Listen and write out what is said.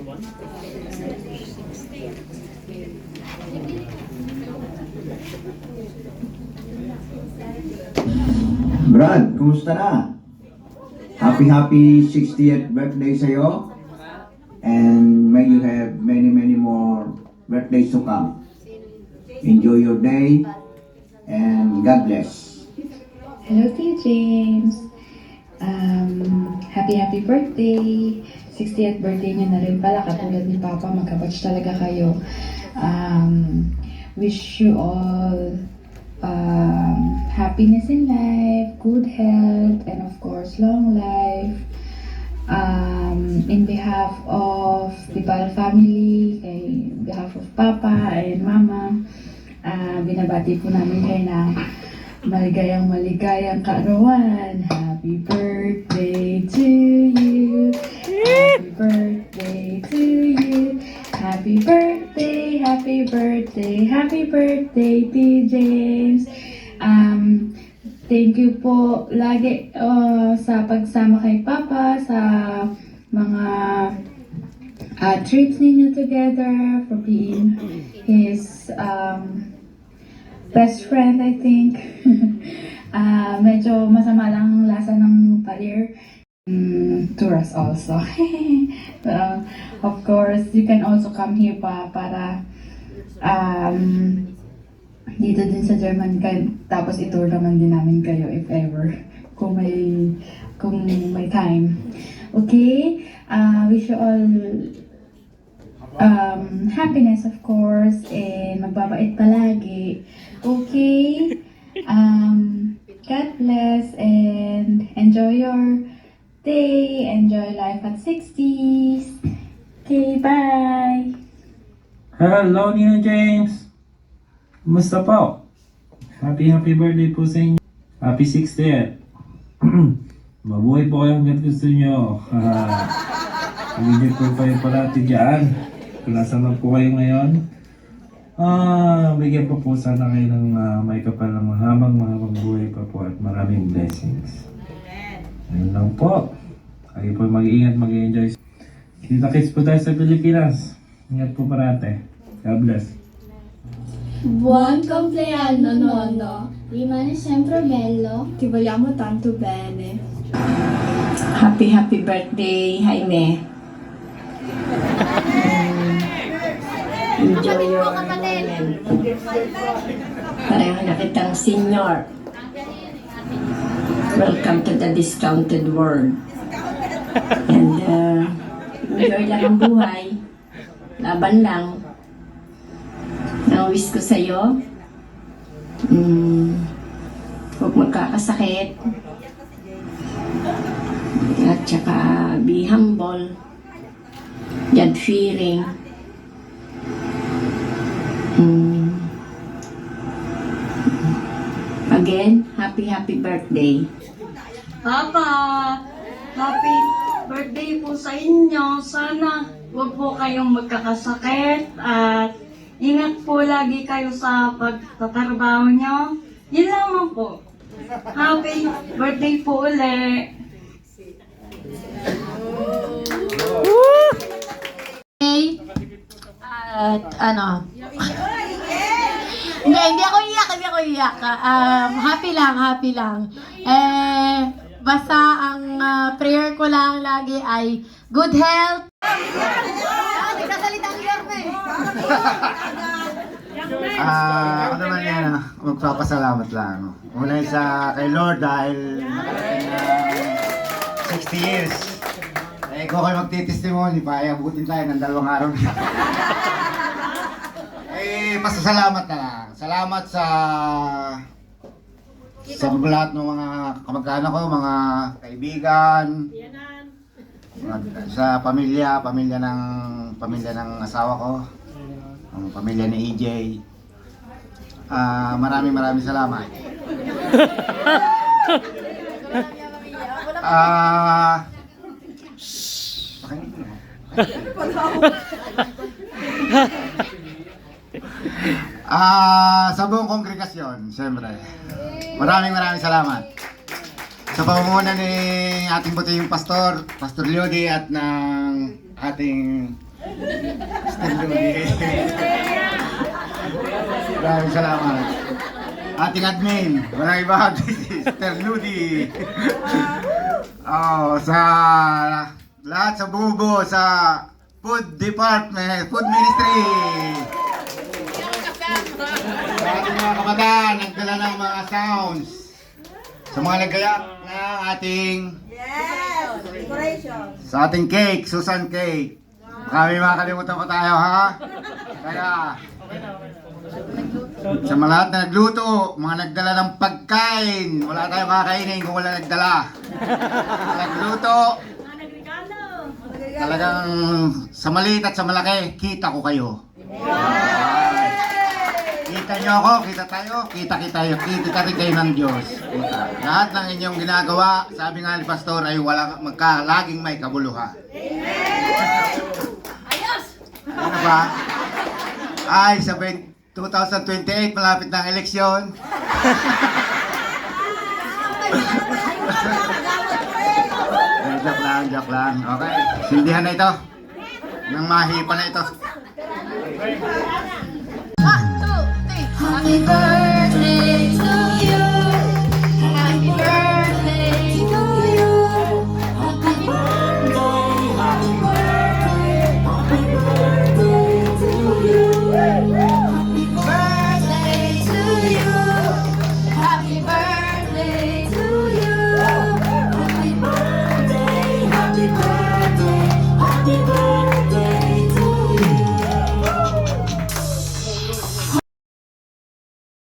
Brad, kumusta na? Happy 60th birthday sa'yo. And may you have many more birthdays to come. Enjoy your day and God bless. Hello, Tia James. Happy birthday. 60th birthday niyo na rin pala. Katulad ni Papa, magkabatch talaga kayo. Wish you all happiness in life, good health, and of course, long life. In behalf of the Pal family, in behalf of Papa and Mama, binabati po namin kayo ng maligayang kaarawan. Happy birthday to you. Happy birthday to you. Happy birthday, happy birthday, happy birthday, T. James. Thank you po lagi sa pagsama kay Papa sa mga trips ninyo together, for being his best friend, I think. Medyo masama lang lasa ng palir. To us also. Of course, you can also come here pa para dito din sa German, tapos itour naman din namin kayo if ever, kung may time. Okay? Wish you all happiness, of course, and magbabait palagi. Okay? God bless and enjoy your day, enjoy life at 60s. Okay, bye! Hello, Nina James! Kumusta po? Happy birthday po sa inyo. Happy 60th. Mabuhay po kayo hanggang gusto nyo. Pag-init po kayo parati dyan. Kung nasan lang po kayo ngayon. Bigyan po sana kayo ng may kapalang mahabang buhay pa po at maraming blessings. Ayun lang po. Kayo po mag-iingat, mag-enjoy. Kita-kits po tayo sa Pilipinas. Ingat po parate. God bless. Buon compleanno nonno, rimane sempre bello. Ti vogliamo tanto bene. Happy birthday, Jaime. Enjoy your moment. Pareho na kitang senior. Welcome to the discounted world. And enjoy lang ang buhay. Laban lang. Ang wish ko sa'yo, huwag magkakasakit. At saka be humble. God-fearing. Again, happy birthday. Papa, happy birthday po sa inyo. Sana huwag po kayong magkakasakit at ingat po lagi kayo sa pagtatrabaho nyo. Yun lamang po. Happy birthday po ulit. At hindi ako iyak. Happy lang. Basta ang prayer ko lang lagi ay good health. Ako naman yan, magpapasalamat lang. Una kay Lord dahil nakarating na 60 years. Kung kayo magtitestimony pa, abutin tayo ng 2 araw na. Pasasalamat na lang. Salamat sa lahat ng mga kamag-anak ko, mga kaibigan, sa pamilya ng asawa ko, ang pamilya ni EJ. Maraming salamat. Sa buong kongregasyon, siyempre, maraming salamat. Sa pamumuno ni ating butihing Pastor Leody at ng ating Sister Ludi. Maraming salamat. Ating admin, walang iba, Sister Ludi. Oh, sa lahat sa bubo sa Food Department, Food Ministry. Sa ating mga kabataan, nagdala ng mga sounds. Sa mga naggayak na ating sa ating cake, Susan Cake. Kami makakalimutan pa tayo, ha? Kaya sa mga lahat na nagluto, mga nagdala ng pagkain, wala tayong kakainin kung wala nagdala. Nagluto, talagang sa maliit at sa malaki, kita ko kayo. Kita nyo ako, kita tayo, kita rin kayo ng Diyos. Kita. Lahat ng inyong ginagawa, sabi nga ni Pastor, ay laging may kabuluhan. Ano ba? Ay, sa 2028, malapit na ang eleksyon. Joke lang. Okay, sindihan na ito. Nang mahipa na ito. Happy birthday